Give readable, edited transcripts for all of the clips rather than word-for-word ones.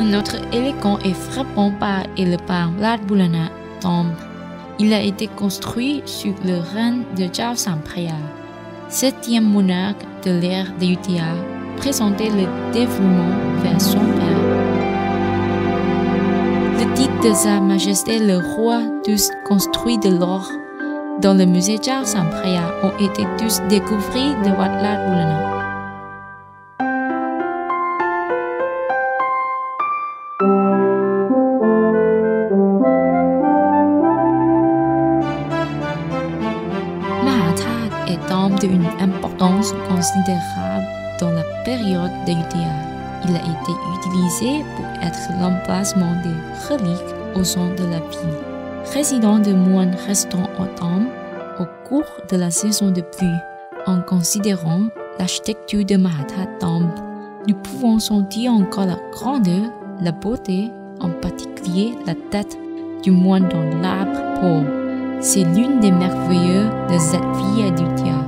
Un autre élégant et frappant pas est le Pang Lat Bulana Tomb. Il a été construit sous le règne de Chao Samphraya, septième monarque de l'ère d'Ayutthaya, présentait le dévouement vers son père. Le titre de Sa Majesté le Roi, tous construits de l'or dans le musée Chao Samphraya, ont été tous découverts de Wat Lat Bulana. D'une importance considérable dans la période d'Ayutthaya. Il a été utilisé pour être l'emplacement des reliques au centre de la ville. Résidents de moines restant au temple au cours de la saison de pluie. En considérant l'architecture de Mahathat Temple, nous pouvons sentir encore la grandeur, la beauté, en particulier la tête du moine dans l'arbre pauvre. C'est l'une des merveilleux de cette ville d'Ayutthaya.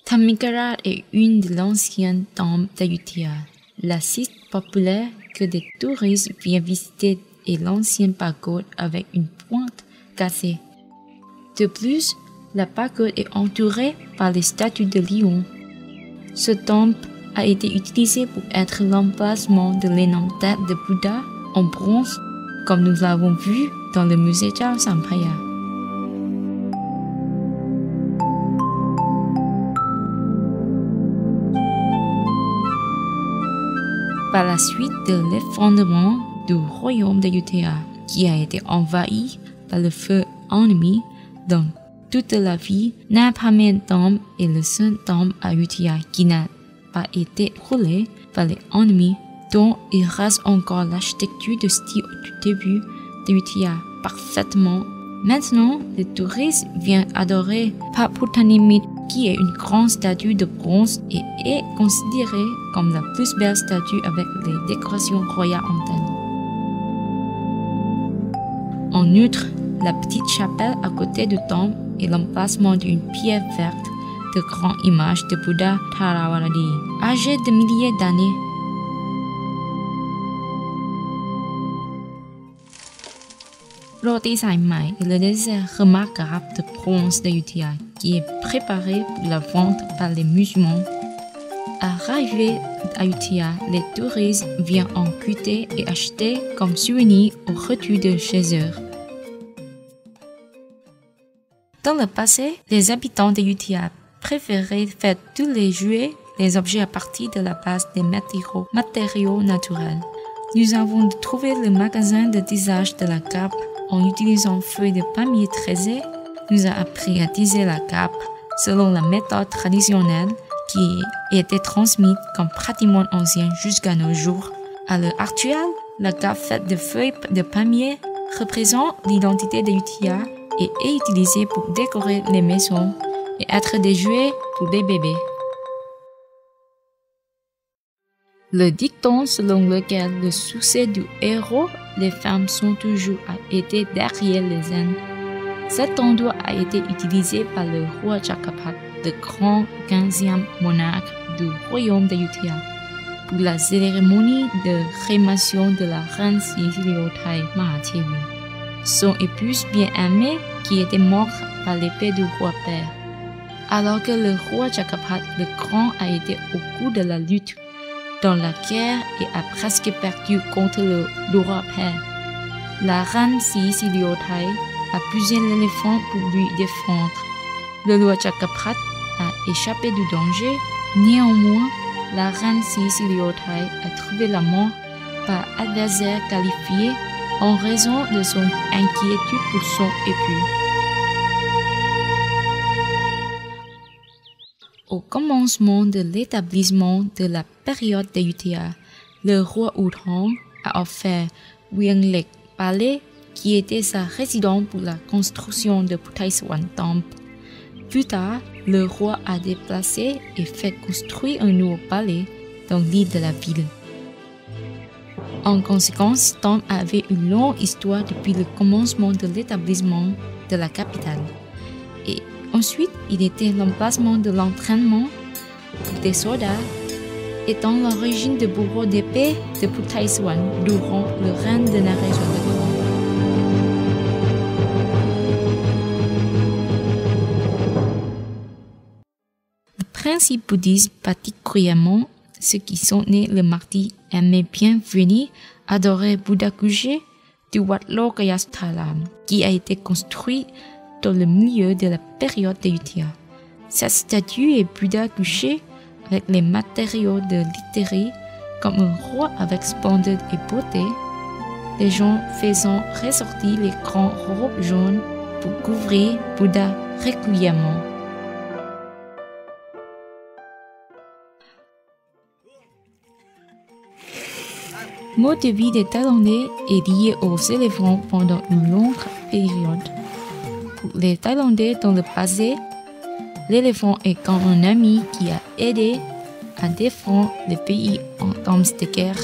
Thamikarat est une de l'ancienne temple d'Ayutthaya. La site populaire que des touristes viennent visiter est l'ancienne pagode avec une pointe cassée. De plus, la pagode est entourée par les statues de lions. Ce temple a été utilisé pour être l'emplacement de l'énorme tête de Bouddha en bronze, comme nous l'avons vu dans le musée Chao Samphraya. Par la suite de l'effondrement du royaume d'Ayutthaya, qui a été envahi par le feu ennemi dans toute la ville, Nabhamen Temple est le seul temple à Ayutthaya qui n'a pas été brûlé par les ennemis, dont il reste encore l'architecture de style du début d'Ayutthaya parfaitement. Maintenant, les touristes viennent adorer Paputtanimit, qui est une grande statue de bronze et est considérée comme la plus belle statue avec les décorations royales antenne. En outre, la petite chapelle à côté du temple est l'emplacement d'une pierre verte de grande image de Bouddha Tharavadi, âgé de milliers d'années. Roti Sai Mai est le dessert remarquable de bronze d'Ayutthaya qui est préparé pour la vente par les musulmans. Arrivés à Ayutthaya, les touristes viennent en goûter et acheter comme souvenir au retour de chez eux. Dans le passé, les habitants d'Ayutthaya préféraient faire tous les jouets, les objets à partir de la base des matériaux naturels. Nous avons trouvé le magasin de tissage de la cape en utilisant feuilles de palmier tressées. Nous a appris à tisser la cape selon la méthode traditionnelle qui était transmise comme pratiquement ancienne jusqu'à nos jours. À l'heure actuelle, la cape faite de feuilles de palmier représente l'identité d'Ayutthaya et est utilisée pour décorer les maisons et être des jouets pour les bébés. Le dicton selon lequel le succès du héros, les femmes sont toujours à être derrière les hommes. Cet endroit a été utilisé par le roi Chakapat, le grand 15e monarque du royaume d'Ayutthaya, pour la cérémonie de crémation de la reine Sisiliyothai Mahathevi, son épouse bien-aimée qui était morte par l'épée du roi père. Alors que le roi Chakapat le Grand a été au cours de la lutte dans la guerre et a presque perdu contre le roi père, la reine Sisiliyothai a poussé l'éléphant pour lui défendre. Le roi Chakapat a échappé du danger. Néanmoins, la reine Sisiliyothai a trouvé la mort par adversaire qualifié en raison de son inquiétude pour son époux. Au commencement de l'établissement de la période d'Ayutthaya, le roi Udhong a offert Wienglek Palais, qui était sa résidence pour la construction de Puthai-Swan Temple. Plus tard, le roi a déplacé et fait construire un nouveau palais dans l'île de la ville. En conséquence, ce temple avait une longue histoire depuis le commencement de l'établissement de la capitale. Et ensuite, il était l'emplacement de l'entraînement des soldats étant l'origine du bourreau d'épée de Putaiswan durant le règne de Naresuan le Grand. Le principe bouddhiste, particulièrement ceux qui sont nés le mardi, aimaient bien venir adorer Bouddha couché du Wat Lokayasthalam, qui a été construit dans le milieu de la période d'Ayutthaya. Cette statue est Bouddha couché avec les matériaux de littérie comme un roi avec splendeur et beauté, les gens faisant ressortir les grandes robes jaunes pour couvrir Bouddha régulièrement. Le mode de vie des Thaïlandais est lié aux éléphants pendant une longue période. Pour les Thaïlandais dans le passé, l'éléphant est comme un ami qui a aidé à défendre le pays en temps de guerre.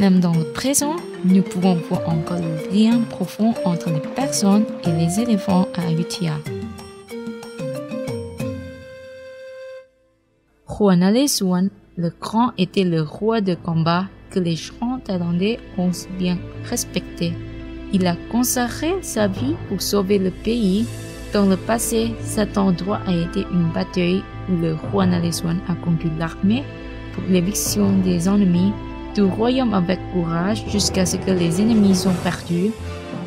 Même dans le présent, nous pouvons voir encore le lien profond entre les personnes et les éléphants à Ayutthaya. Roi Naresuan le Grand était le roi de combat que les gens thaïlandais ont bien respecté. Il a consacré sa vie pour sauver le pays. Dans le passé, cet endroit a été une bataille où le roi Naresuan a conduit l'armée pour l'éviction des ennemis du royaume avec courage jusqu'à ce que les ennemis sont perdus.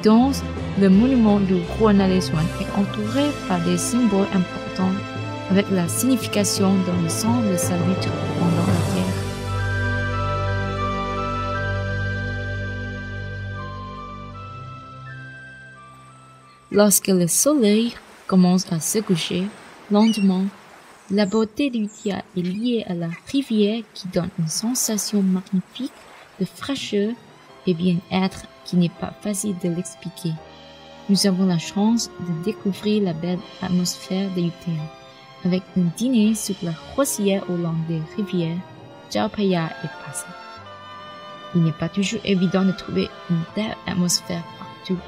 Donc, le monument du roi Naresuan est entouré par des symboles importants avec la signification dans le sens de sa lutte pendant la guerre. Lorsque le soleil commence à se coucher lentement, la beauté d'Ayutthaya est liée à la rivière qui donne une sensation magnifique de fraîcheur et bien-être qui n'est pas facile de l'expliquer. Nous avons la chance de découvrir la belle atmosphère d'Ayutthaya avec un dîner sur la rosière au long des rivières Chao Phraya et Pasay. Il n'est pas toujours évident de trouver une telle atmosphère partout.